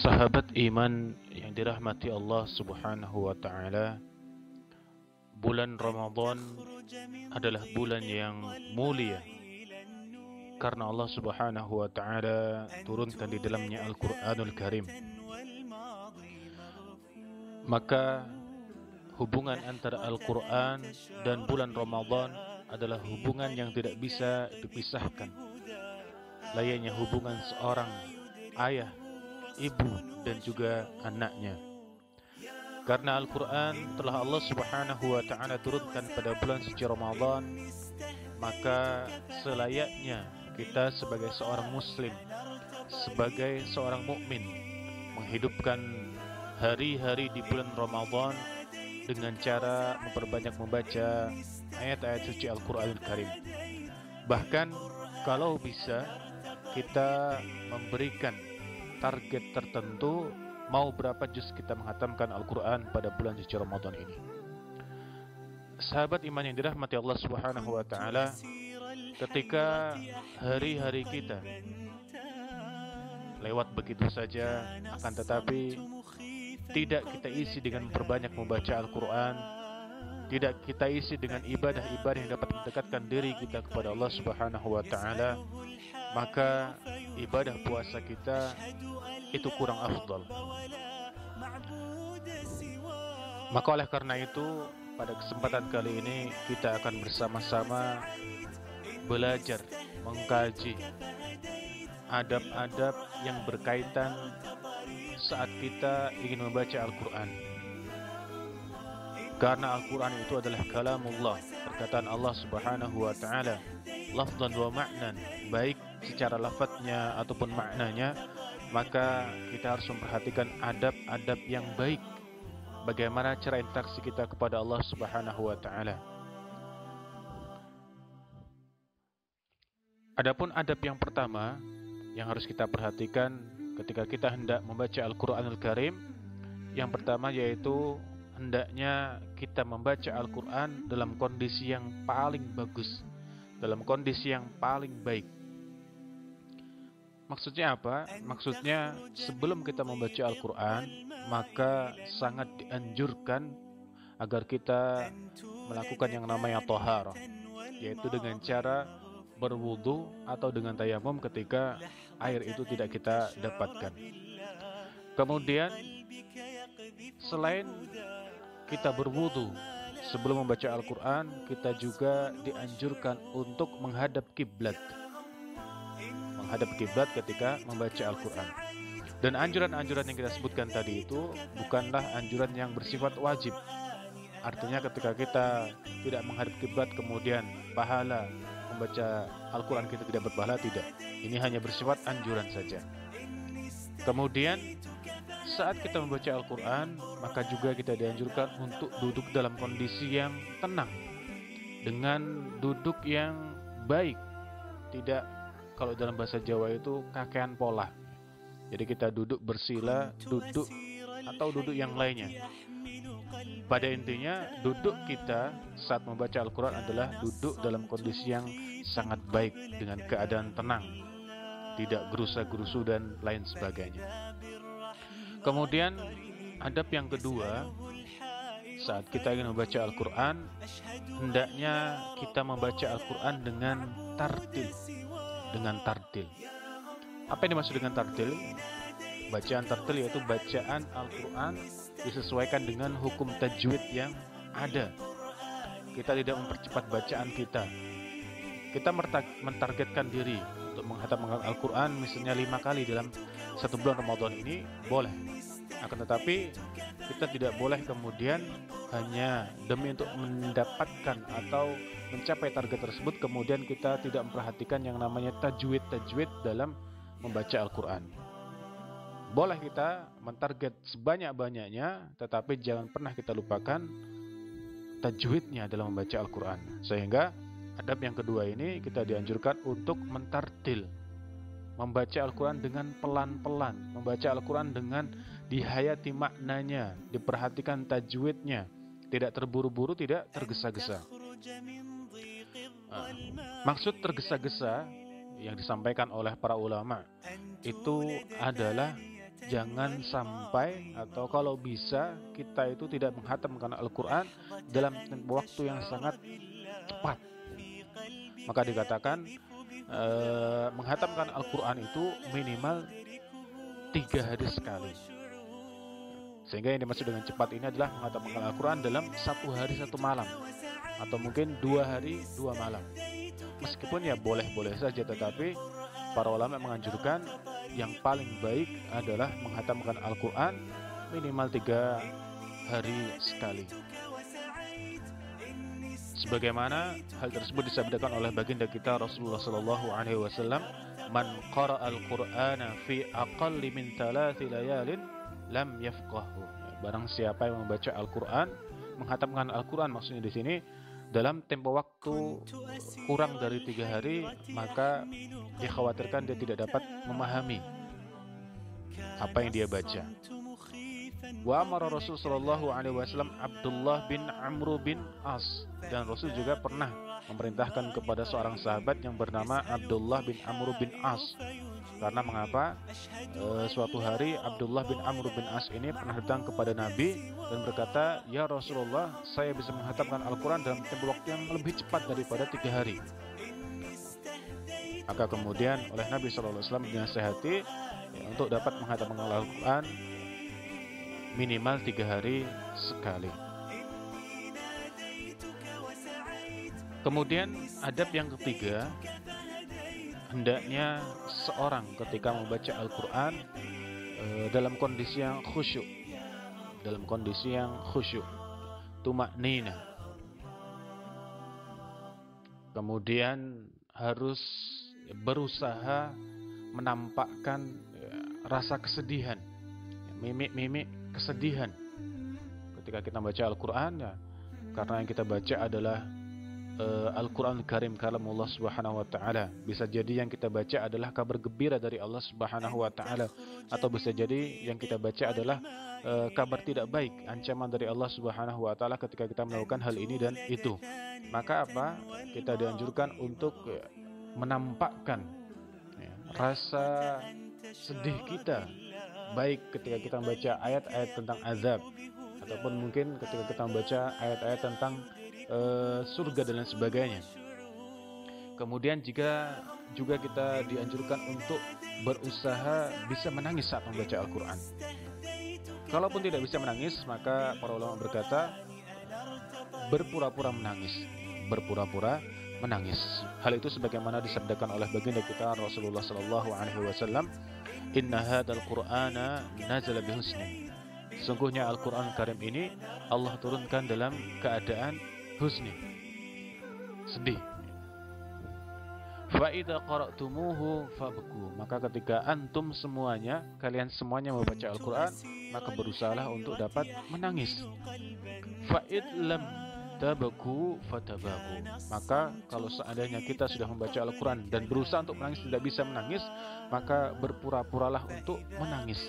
Sahabat iman yang dirahmati Allah Subhanahu wa taala, bulan Ramadan adalah bulan yang mulia karena Allah Subhanahu wa taala turunkan di dalamnya Al-Qur'anul Karim. Maka hubungan antara Al-Qur'an dan bulan Ramadan adalah hubungan yang tidak bisa dipisahkan. Layaknya hubungan seorang ayah, ibu, dan juga anaknya. Karena Al-Quran telah Allah Subhanahu wa ta'ala turunkan pada bulan suci Ramadan, maka selayaknya kita sebagai seorang muslim, sebagai seorang mukmin, menghidupkan hari-hari di bulan Ramadan dengan cara memperbanyak membaca ayat-ayat suci Al-Quranul Karim. Bahkan kalau bisa kita memberikan target tertentu, mau berapa juz kita menghatamkan Al-Quran pada bulan suci Ramadan ini. Sahabat iman yang dirahmati Allah Subhanahu wa ta'ala, ketika hari-hari kita lewat begitu saja, akan tetapi tidak kita isi dengan memperbanyak membaca Al-Quran, tidak kita isi dengan ibadah-ibadah yang dapat mendekatkan diri kita kepada Allah Subhanahu wa ta'ala, maka ibadah puasa kita itu kurang afdal. Maka oleh karena itu, pada kesempatan kali ini kita akan bersama-sama belajar, mengkaji adab-adab yang berkaitan saat kita ingin membaca Al-Quran. Karena Al-Quran itu adalah kalamullah, perkataan Allah Subhanahu wa ta'ala, lafzan wa ma'nan, baik secara lafadznya ataupun maknanya. Maka kita harus memperhatikan adab-adab yang baik, bagaimana cara interaksi kita kepada Allah Subhanahu wa ta'ala. Adapun adab yang pertama yang harus kita perhatikan ketika kita hendak membaca Al-Quranul Karim, yang pertama yaitu hendaknya kita membaca Al-Quran dalam kondisi yang paling bagus, dalam kondisi yang paling baik. Maksudnya apa? Maksudnya sebelum kita membaca Al-Quran, maka sangat dianjurkan agar kita melakukan yang namanya thaharah, yaitu dengan cara berwudu atau dengan tayamum ketika air itu tidak kita dapatkan. Kemudian selain kita berwudu sebelum membaca Al-Quran, kita juga dianjurkan untuk menghadap kiblat, ketika membaca Al-Quran. Dan anjuran-anjuran yang kita sebutkan tadi itu bukanlah anjuran yang bersifat wajib. Artinya ketika kita tidak menghadap kiblat kemudian pahala membaca Al-Quran kita tidak berpahala, tidak. Ini hanya bersifat anjuran saja. Kemudian saat kita membaca Al-Quran, maka juga kita dianjurkan untuk duduk dalam kondisi yang tenang, dengan duduk yang baik, tidak, kalau dalam bahasa Jawa itu kakean pola. Jadi kita duduk bersila, duduk atau duduk yang lainnya. Pada intinya, duduk kita saat membaca Al-Quran adalah duduk dalam kondisi yang sangat baik, dengan keadaan tenang, tidak gerusa-gerusu dan lain sebagainya. Kemudian adab yang kedua, saat kita ingin membaca Al-Quran, hendaknya kita membaca Al-Quran dengan tartil. Apa yang dimaksud dengan tartil? Bacaan tartil yaitu bacaan Al-Quran disesuaikan dengan hukum tajwid yang ada. Kita tidak mempercepat bacaan kita. Kita mentargetkan diri untuk menghatamkan Al-Quran misalnya 5 kali dalam satu bulan Ramadan ini, boleh. Akan tetapi kita tidak boleh kemudian hanya demi untuk mendapatkan atau mencapai target tersebut kemudian kita tidak memperhatikan yang namanya tajwid dalam membaca Al-Quran. Boleh kita mentarget sebanyak-banyaknya, tetapi jangan pernah kita lupakan tajwidnya dalam membaca Al-Quran. Sehingga adab yang kedua ini kita dianjurkan untuk mentartil, membaca Al-Quran dengan pelan-pelan, membaca Al-Quran dengan dihayati maknanya, diperhatikan tajwidnya, tidak terburu-buru, tidak tergesa-gesa. Maksud tergesa-gesa yang disampaikan oleh para ulama itu adalah jangan sampai atau kalau bisa kita itu tidak menghatamkan Al-Quran dalam tempo waktu yang sangat cepat. Maka dikatakan menghatamkan Al-Quran itu minimal 3 hari sekali. Sehingga yang dimaksud dengan cepat ini adalah menghatamkan Al-Quran dalam 1 hari 1 malam, atau mungkin 2 hari 2 malam. Meskipun ya boleh-boleh saja, tetapi para ulama menganjurkan yang paling baik adalah menghatamkan Al-Quran minimal 3 hari sekali. Sebagaimana hal tersebut disabdakan oleh baginda kita Rasulullah sallallahu alaihi wasallam, "Man qara'al Qur'ana fi aqalli min 3 layalin lam yafqahu." Barang siapa yang membaca Al-Quran, menghatamkan Al-Quran maksudnya di sini dalam tempo waktu kurang dari 3 hari, maka dikhawatirkan dia tidak dapat memahami apa yang dia baca. Wa amara Rasul sallallahu alaihi wasallam Abdullah bin Amr bin As, dan Rasul juga pernah memerintahkan kepada seorang sahabat yang bernama Abdullah bin Amr bin As. Karena mengapa? Suatu hari Abdullah bin Amr bin As ini pernah datang kepada Nabi dan berkata, "Ya Rasulullah, saya bisa menghatamkan Al-Quran dalam tempo waktu yang lebih cepat daripada 3 hari." Maka kemudian oleh Nabi SAW dinasihati untuk dapat menghatamkan Al-Quran minimal 3 hari sekali. Kemudian adab yang ketiga, hendaknya seorang ketika membaca Al-Quran dalam kondisi yang khusyuk, tumaknina. Kemudian harus berusaha menampakkan rasa kesedihan, mimik kesedihan ketika kita baca Al-Quran, ya, karena yang kita baca adalah Al-Quran Karim, kalamullah subhanahu wa ta'ala. Bisa jadi yang kita baca adalah kabar gembira dari Allah subhanahu wa ta'ala, atau bisa jadi yang kita baca adalah kabar tidak baik, ancaman dari Allah subhanahu wa ta'ala ketika kita melakukan hal ini dan itu. Maka apa? Kita dianjurkan untuk menampakkan rasa sedih kita, baik ketika kita membaca ayat-ayat tentang azab, ataupun mungkin ketika kita membaca ayat-ayat tentang surga dan lain sebagainya. Kemudian juga kita dianjurkan untuk berusaha bisa menangis saat membaca Al-Quran. Kalaupun tidak bisa menangis, maka para ulama berkata berpura-pura menangis. Hal itu sebagaimana disabdakan oleh baginda kita Rasulullah sallallahu alaihi wasallam, "Inna hadzal Qur'ana nazala bihusni." Sesungguhnya Al-Quran Karim ini Allah turunkan dalam keadaan husni, sedih. Fa idza qara'tumuhu fabku, maka ketika kalian semuanya membaca Al-Quran, maka berusahalah untuk dapat menangis. Fa id lam tabku fatabaku, maka kalau seandainya kita sudah membaca Al-Quran dan berusaha untuk menangis tidak bisa menangis, maka berpura-puralah untuk menangis.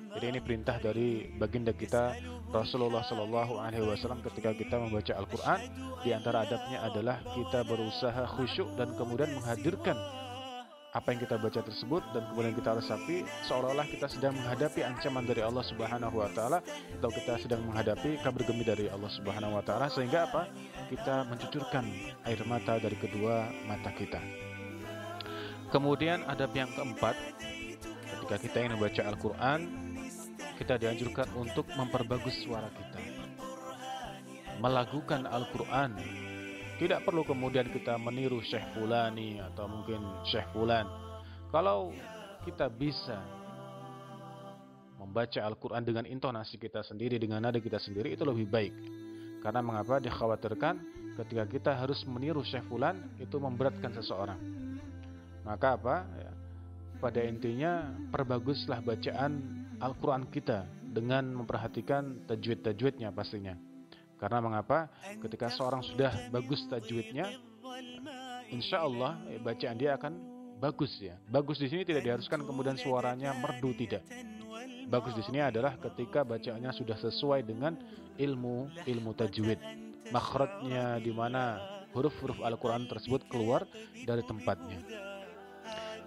Jadi ini perintah dari baginda kita Rasulullah Sallallahu Alaihi Wasallam ketika kita membaca Al-Quran. Di antara adabnya adalah kita berusaha khusyuk dan kemudian menghadirkan apa yang kita baca tersebut, dan kemudian kita resapi seolah-olah kita sedang menghadapi ancaman dari Allah Subhanahu Wa Taala, atau kita sedang menghadapi kabar gembira dari Allah Subhanahu Wa Taala, sehingga apa? Kita mencucurkan air mata dari kedua mata kita. Kemudian adab yang keempat, ketika kita ingin membaca Al-Quran, kita dianjurkan untuk memperbagus suara kita, melakukan Al-Quran. Tidak perlu kemudian kita meniru Syekh Fulani atau mungkin Syekh Fulan. Kalau kita bisa membaca Al-Quran dengan intonasi kita sendiri, dengan nada kita sendiri, itu lebih baik. Karena mengapa? Dikhawatirkan ketika kita harus meniru Syekh Fulan, itu memberatkan seseorang. Maka apa? Ya, pada intinya perbaguslah bacaan Al-Quran kita dengan memperhatikan tajwid-tajwidnya pastinya. Karena mengapa? Ketika seorang sudah bagus tajwidnya, insya Allah bacaan dia akan bagus ya. Bagus di sini tidak diharuskan kemudian suaranya merdu, tidak. Bagus di sini adalah ketika bacaannya sudah sesuai dengan ilmu tajwid, makhrajnya, di mana huruf-huruf Al-Quran tersebut keluar dari tempatnya.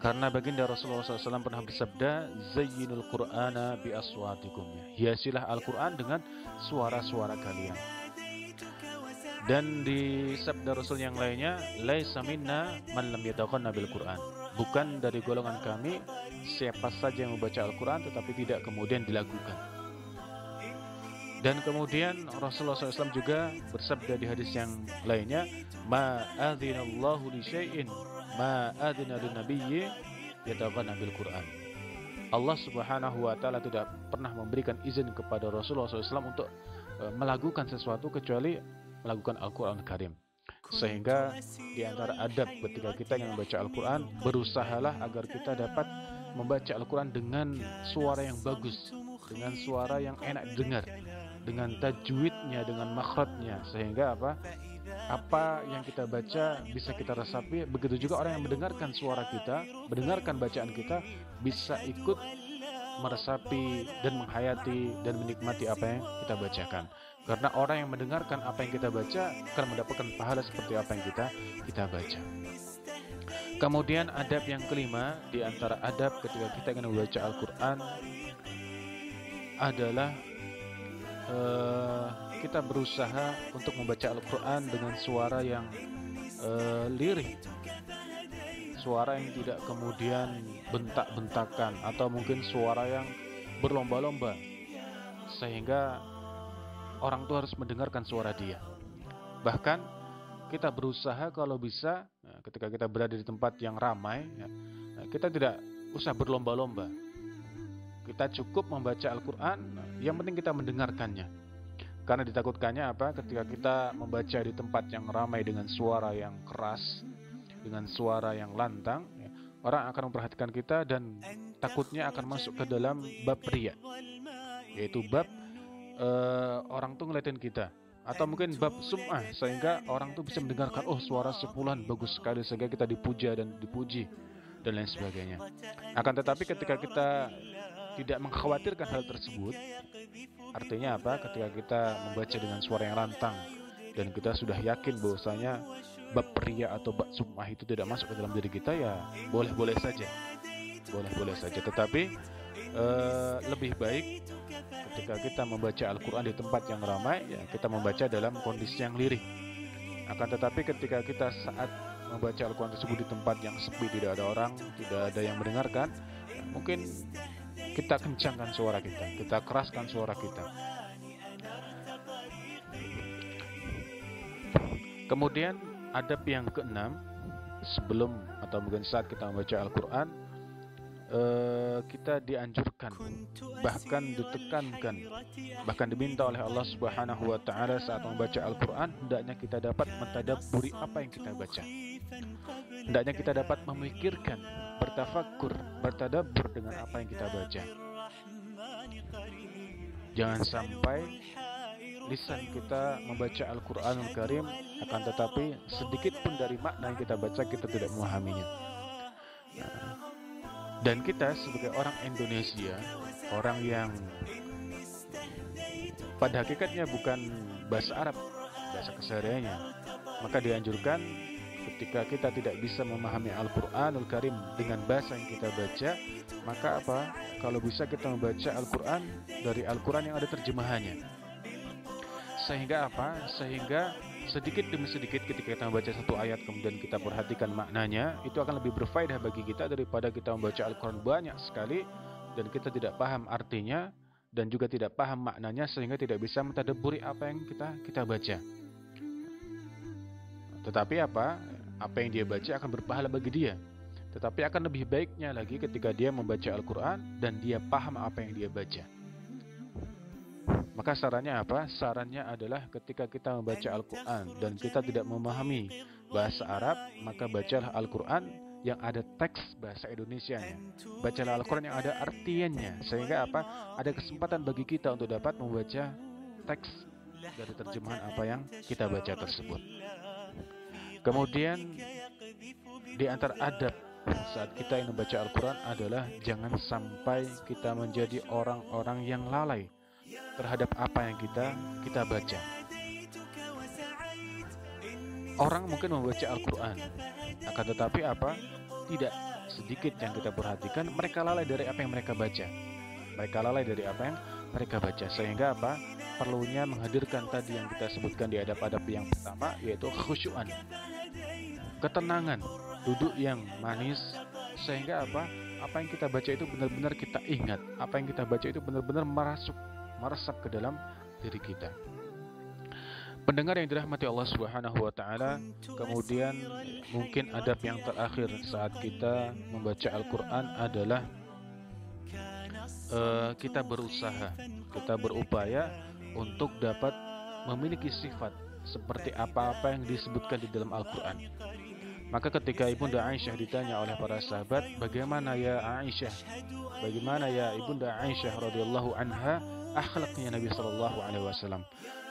Karena baginda Rasulullah SAW pernah bersabda, Zayyinul Qur'ana bi aswatikum. Hiasilah Al-Quran dengan suara-suara kalian. Dan di sabda Rasul yang lainnya, Laisa minna man lam yataghanna bil Qur'an. Bukan dari golongan kami siapa saja yang membaca Al-Quran tetapi tidak kemudian dilakukan. Dan kemudian Rasulullah SAW juga bersabda di hadis yang lainnya, Ma adzinallahu li syai'in ma adzina lin nabiyyi yataghanna bil Qur'an. Allah Subhanahu wa taala tidak pernah memberikan izin kepada Rasulullah SAW untuk melakukan sesuatu kecuali melakukan Al-Quran Karim. Sehingga di antara adab ketika kita ingin membaca Al-Quran, berusahalah agar kita dapat membaca Al-Quran dengan suara yang bagus, dengan suara yang enak didengar, dengan tajwidnya, dengan makhrajnya, sehingga apa yang kita baca bisa kita resapi. Begitu juga orang yang mendengarkan suara kita, mendengarkan bacaan kita, bisa ikut meresapi dan menghayati dan menikmati apa yang kita bacakan. Karena orang yang mendengarkan apa yang kita baca akan mendapatkan pahala seperti apa yang kita baca. Kemudian adab yang kelima di antara adab ketika kita ingin membaca Al-Quran adalah kita berusaha untuk membaca Al-Quran dengan suara yang lirih, suara yang tidak kemudian bentak-bentakan atau mungkin suara yang berlomba-lomba, sehingga orang tua harus mendengarkan suara dia. Bahkan kita berusaha kalau bisa ketika kita berada di tempat yang ramai, kita tidak usah berlomba-lomba. Kita cukup membaca Al-Quran, yang penting kita mendengarkannya. Karena ditakutkannya ketika kita membaca di tempat yang ramai dengan suara yang keras, dengan suara yang lantang, orang akan memperhatikan kita dan takutnya akan masuk ke dalam bab riya, yaitu bab orang tuh ngeliatin kita, atau mungkin bab sum'ah, sehingga orang tuh bisa mendengarkan, oh suara sepulan bagus sekali, sehingga kita dipuja dan dipuji dan lain sebagainya. Akan tetapi ketika kita tidak mengkhawatirkan hal tersebut, artinya ketika kita membaca dengan suara yang lantang dan kita sudah yakin bahwasanya bab riya atau bab sum'ah itu tidak masuk ke dalam diri kita, ya boleh-boleh saja. Tetapi lebih baik ketika kita membaca Al-Quran di tempat yang ramai, ya kita membaca dalam kondisi yang lirih. Akan tetapi ketika kita saat membaca Al-Quran tersebut di tempat yang sepi, tidak ada orang, tidak ada yang mendengarkan, ya mungkin kita kencangkan suara kita keraskan suara kita. Kemudian adab yang keenam, sebelum atau mungkin saat kita membaca Al-Quran, kita dianjurkan, bahkan ditekankan, bahkan diminta oleh Allah Subhanahu wa taala saat membaca Al-Quran, hendaknya kita dapat mentadabburi apa yang kita baca. Hendaknya kita dapat memikirkan, bertafakkur, bertadabbur dengan apa yang kita baca. Jangan sampai lisan kita membaca Al-Quranul Karim, akan tetapi sedikit pun dari makna yang kita baca kita tidak memahaminya. Dan kita sebagai orang Indonesia, orang yang pada hakikatnya bukan bahasa Arab, bahasa kesehariannya, maka dianjurkan ketika kita tidak bisa memahami Al-Quranul Karim dengan bahasa yang kita baca, maka kalau bisa kita membaca Al-Quran dari Al-Quran yang ada terjemahannya. Sehingga Sehingga sedikit demi sedikit ketika kita membaca satu ayat kemudian kita perhatikan maknanya, itu akan lebih berfaedah bagi kita daripada kita membaca Al-Quran banyak sekali dan kita tidak paham artinya dan juga tidak paham maknanya, sehingga tidak bisa mentadabburi apa yang kita baca. Tetapi apa yang dia baca akan berpahala bagi dia. Tetapi akan lebih baiknya lagi ketika dia membaca Al-Quran dan dia paham apa yang dia baca. Maka sarannya Sarannya adalah ketika kita membaca Al-Quran dan kita tidak memahami bahasa Arab, maka bacalah Al-Quran yang ada teks bahasa Indonesianya. Bacalah Al-Quran yang ada artiannya, sehingga ada kesempatan bagi kita untuk dapat membaca teks dari terjemahan apa yang kita baca tersebut. Kemudian di antara adab saat kita ingin membaca Al-Quran adalah jangan sampai kita menjadi orang-orang yang lalai terhadap apa yang kita baca. Orang mungkin membaca Al-Quran, akan tetapi tidak sedikit yang kita perhatikan, mereka lalai dari apa yang mereka baca. Mereka lalai dari apa yang mereka baca. Sehingga apa? Perlunya menghadirkan tadi yang kita sebutkan di adab-adab yang pertama, yaitu khusyuan, ketenangan, duduk yang manis. Sehingga apa? Apa yang kita baca itu benar-benar kita ingat. Apa yang kita baca itu benar-benar meresap ke dalam diri kita. Pendengar yang dirahmati Allah Subhanahu wa taala, kemudian mungkin adab yang terakhir saat kita membaca Al-Qur'an adalah kita berusaha, kita berupaya untuk dapat memiliki sifat seperti apa-apa yang disebutkan di dalam Al-Qur'an. Maka ketika Ibunda Aisyah ditanya oleh para sahabat, bagaimana ya Aisyah? Bagaimana ya Ibunda Aisyah radhiyallahu anha akhlaknya Nabi sallallahu alaihi wasallam?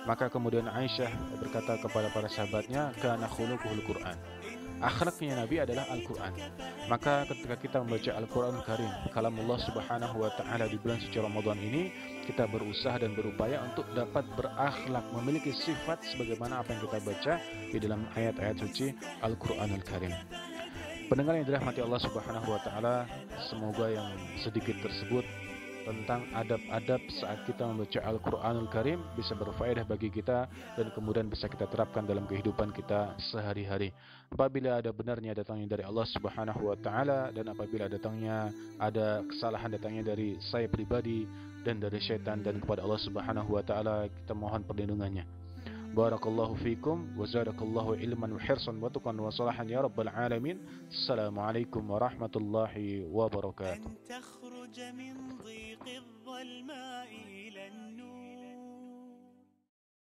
Maka kemudian Aisyah berkata kepada para sahabatnya, kana khuluquhul Qur'an. Akhlaknya Nabi adalah Al-Qur'an. Maka ketika kita membaca Al-Qur'an Karim, kalamullah Subhanahu wa taala di bulan suci Ramadan ini, kita berusaha dan berupaya untuk dapat berakhlak, memiliki sifat sebagaimana apa yang kita baca di dalam ayat-ayat suci Al-Qur'anul Karim. Pendengar yang dirahmati Allah Subhanahu wa taala, semoga yang sedikit tersebut tentang adab-adab saat kita membaca Al-Quranul Karim bisa berfaedah bagi kita dan kemudian bisa kita terapkan dalam kehidupan kita sehari-hari. Apabila ada benarnya datangnya dari Allah Subhanahu wa taala, dan apabila ada kesalahan datangnya dari saya pribadi dan dari syaitan, dan kepada Allah Subhanahu wa taala kita mohon perlindungannya. Barakallahu fikum wa zadakallahu ilman wa hirsan wa tuqan wa salahan ya rabbal alamin. Assalamualaikum warahmatullahi wabarakatuh.